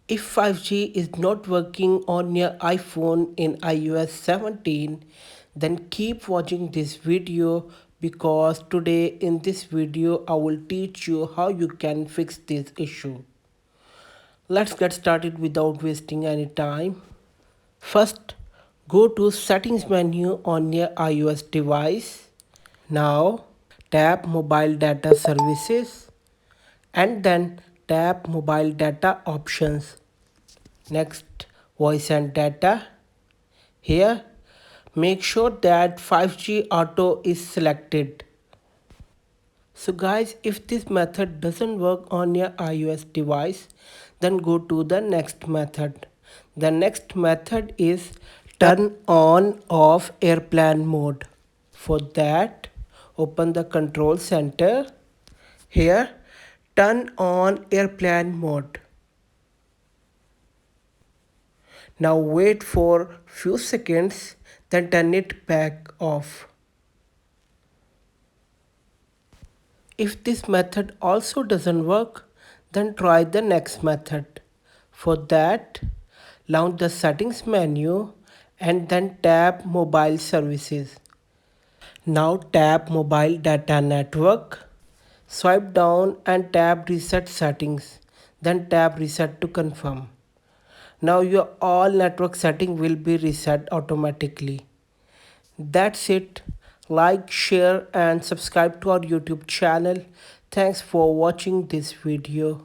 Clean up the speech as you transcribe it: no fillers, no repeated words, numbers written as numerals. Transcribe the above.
If 5G is not working on your iPhone in iOS 17, then keep watching this video because today in this video I will teach you how you can fix this issue. Let's get started without wasting any time. First, go to settings menu on your iOS device. Now, tap mobile data services and then tap mobile data options. Next, voice and data. Here, make sure that 5G auto is selected. So guys, if this method doesn't work on your iOS device, then go to the next method. The next method is turn on off airplane mode. For that, open the control center. Here, turn on airplane mode. Now wait for few seconds, then turn it back off. If this method also doesn't work, then try the next method. For that, launch the settings menu and then tap mobile services. Now tap mobile data network. Swipe down and tap reset settings. Then tap reset to confirm. Now your all network setting will be reset automatically. That's it. Like, share and subscribe to our YouTube channel. Thanks for watching this video.